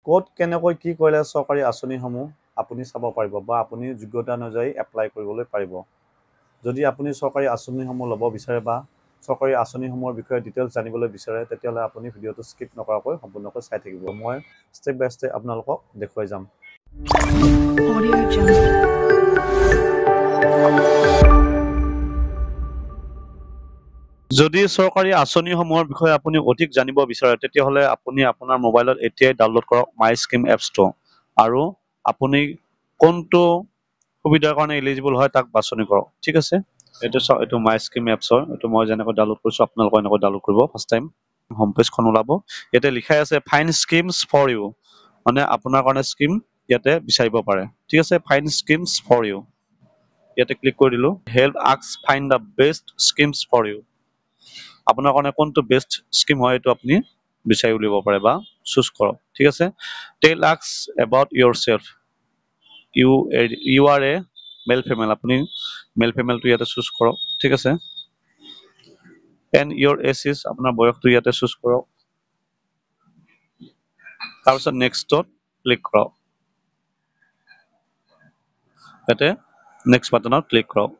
ক'ত কেনেকৈ কি কৰিলে চৰকাৰী আঁচনিসমূহ আপুনি চাব পাৰিব বা আপুনি যোগ্যতা অনুযায়ী এপ্লাই কৰিবলৈ পাৰিব যদি আপুনি চৰকাৰী আঁচনিসমূহ ল'ব বিচাৰে বা চৰকাৰী আঁচনিসমূহৰ বিষয়ে ডিটেইলছ জানিবলৈ বিচাৰে তেতিয়াহ'লে আপুনি ভিডিঅ'টো স্কিপ নকৰাকৈ সম্পূৰ্ণকৈ চাই থাকিব মই ষ্টেপ বাই ষ্টেপ আপোনালোকক দেখুৱাই যাম যদি চৰকাৰী আঁচনিসমূহৰ বিষয়ে আপুনি অধিক জানিব বিচাৰে তেতিয়াহ'লে আপুনি আপোনাৰ মোবাইলত এতিয়াই ডাউনলোড কৰক মাই স্কিম এপছটো আৰু আপুনি কোনটো সুবিধাৰ কাৰণে এলিজিবল হয় তাক বাছনি কৰক ঠিক আছে এইটো মাই স্কিম এপছৰ এইটো মই যেনেকৈ ডাউনলোড কৰিছোঁ আপোনালোকে এনেকৈ ডাউনলোড কৰিব ফাৰ্ষ্ট টাইম হোম পেজখন ওলাব ইয়াতে লিখাই আছে ফাইন স্কিমছ ফৰ ইউ মানে আপোনাৰ কাৰণে স্কিম ইয়াতে বিচাৰিব পাৰে ঠিক আছে ফাইন স্কিমছ ফৰ ইউ ইয়াতে ক্লিক কৰি দিলোঁ help us find the best schemes for you আপোনাৰ কাৰণে কোনটো বেষ্ট স্কিম হয় এইটো আপুনি বিচাৰি উলিয়াব পাৰে বা চুজ কৰক ঠিক আছে tell us about yourself you are a male female আপুনি মেল ফিমেলটো ইয়াতে চুজ কৰক ঠিক আছে এণ্ড ইয়োৰ এজ ইজ আপোনাৰ বয়সটো ইয়াতে চুজ কৰক তাৰপিছত নেক্সটত ক্লিক কৰক ইয়াতে নেক্সট বাটনত ক্লিক কৰক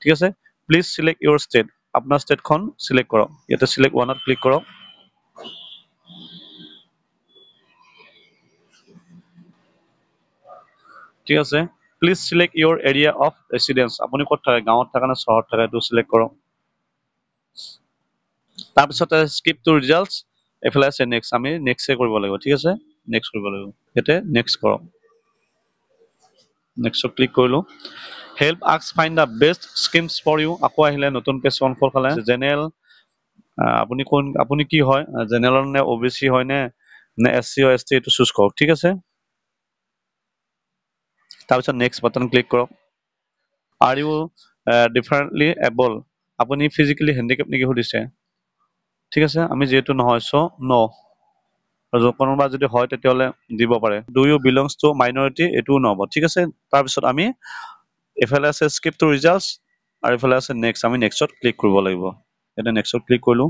ঠিক আছে প্লিজ সিলেক্ট ইয়োৰ ষ্টেট আপোনাৰ ষ্টেটখন সিলেক্ট কৰক ইয়াতে সিলেক্ট ওৱানত ক্লিক কৰক ঠিক আছে please select your area of residence আপুনি ক'ত থাকে গাঁৱত থাকে নে চহৰত থাকে এইটো সিলেক্ট কৰক তাৰপিছতে স্কিপ টু ৰিজাল্টছ এফালে আছে নেক্সট আমি নেক্সটে কৰিব লাগিব ঠিক আছে নেক্সট কৰিব লাগিব ইয়াতে নেক্সট কৰক নেক্সটত ক্লিক কৰিলোঁ help us find the best schemes for you আকৌ আহিলে নতুন পেজখন খোলখালে জেনেৰেল আপুনি কি হয় জেনেৰেল নে OBC হয় নে SC or ST এইটো চুজ কৰক ঠিক আছে তাৰপিছত নেক্সট বাটন ক্লিক কৰক আৰ ইউ ডিফাৰেণ্টলি এবল আপুনি ফিজিকেলি হেণ্ডিকেপ নেকি সুধিছে ঠিক আছে আমি যেহেতু নহয় চ' ন কোনোবা যদি হয় তেতিয়াহ'লে দিব পাৰে do you belongs to minority এইটোও নহ'ব ঠিক আছে তাৰপিছত আমি এফালে আছে স্কিপ টু ৰিজাল্টছ আৰু এফালে আছে নেক্সট আমি নেক্সটত ক্লিক কৰিব লাগিব এটা নেক্সটত ক্লিক কৰিলোঁ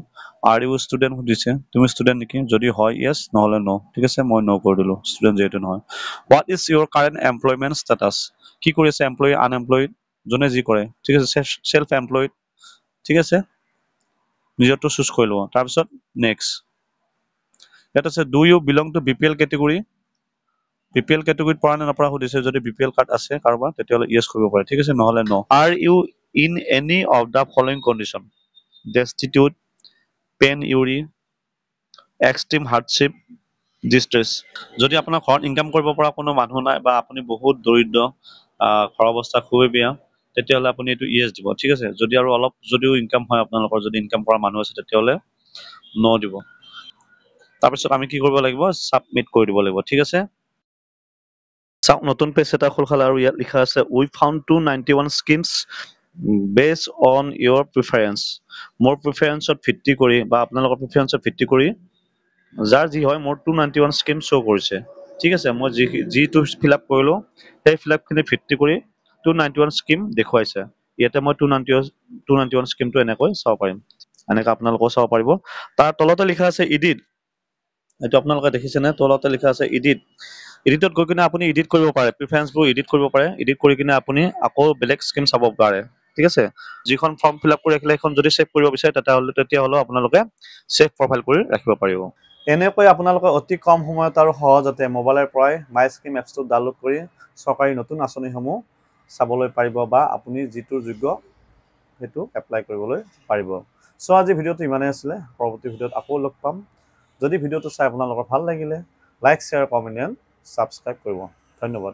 আৰ ইউ ষ্টুডেণ্ট সুধিছে তুমি ষ্টুডেণ্ট নেকি যদি হয় য়েছ নহ'লে ন ঠিক আছে মই ন কৰি দিলোঁ ষ্টুডেণ্ট যিহেতু নহয় what is your current employment status কি কৰি আছে এমপ্লয়ী আনএমপ্লয়ড যোনে যি কৰে ঠিক আছে চেল্ফ এমপ্লয়ড ঠিক আছে নিজৰটো চুজ কৰি লওঁ তাৰপিছত নেক্সট ইয়াত আছে do you belong to BPL category BPL কেটেগৰীত পৰা নে নপৰা সুধিছে যদি BPL কাৰ্ড আছে কাৰোবাৰ তেতিয়াহ'লে য়েছ কৰিব পাৰে ঠিক আছে নহ'লে ন are you in any of the following condition destitute penury extreme hardship distress যদি আপোনাৰ ঘৰত ইনকাম কৰিব পৰা কোনো মানুহ নাই বা আপুনি বহুত দৰিদ্ৰ ঘৰৰ অৱস্থা খুবেই বেয়া তেতিয়াহ'লে আপুনি এইটো য়েছ দিব ঠিক আছে যদি আৰু অলপ যদিও ইনকাম হয় আপোনালোকৰ যদি ইনকাম কৰা মানুহ আছে তেতিয়াহ'লে ন দিব তাৰপিছত আমি কি কৰিব লাগিব সাবমিট কৰি দিব লাগিব ঠিক আছে চাওক নতুন পেজ এটা খোল খালে আৰু ইয়াত লিখা আছে we found 291 schemes based on your preference মোৰ প্ৰিফাৰেঞ্চত ভিত্তি কৰি বা আপোনালোকৰ প্ৰিফাৰেঞ্চত ভিত্তি কৰি যাৰ যি হয় মোৰ 291 স্কিম শ্ব' কৰিছে ঠিক আছে মই যিটো ফিল আপ কৰিলোঁ সেই ফিল আপখিনি ভিত্তি কৰি 291 স্কিম দেখুৱাইছে ইয়াতে মই 291 স্কিমটো এনেকৈ চাব পাৰিম এনেকৈ আপোনালোকেও চাব পাৰিব তাৰ তলতে লিখা আছে এডিট এইটো আপোনালোকে দেখিছেনে তলতে লিখা আছে এডিটত গৈ কিনে আপুনি এডিট কৰিব পাৰে প্ৰিফাৰেঞ্চবোৰ এডিট কৰিব পাৰে এডিট কৰি কিনে আপুনি আকৌ বেলেগ স্কিম চাব পাৰে ঠিক আছে যিখন ফৰ্ম ফিল আপ কৰি ৰাখিলে সেইখন যদি ছেভ কৰিব বিচাৰে তেতিয়াহ'লে আপোনালোকে ছেভ প্ৰফাইল কৰি ৰাখিব পাৰিব এনেকৈ আপোনালোকে অতি কম সময়ত আৰু সহজতে মোবাইলৰ পৰাই মাই স্কিম এপছটো ডাউনলোড কৰি চৰকাৰী নতুন আঁচনিসমূহ চাবলৈ পাৰিব বা আপুনি যিটো যোগ্য সেইটো এপ্লাই কৰিবলৈ পাৰিব চ' আজি ভিডিঅ'টো ইমানেই আছিলে পৰৱৰ্তী ভিডিঅ'ত আকৌ লগ পাম যদি ভিডিঅ'টো চাই আপোনালোকৰ ভাল লাগিলে like share comment and subscribe কৰিব ধন্যবাদ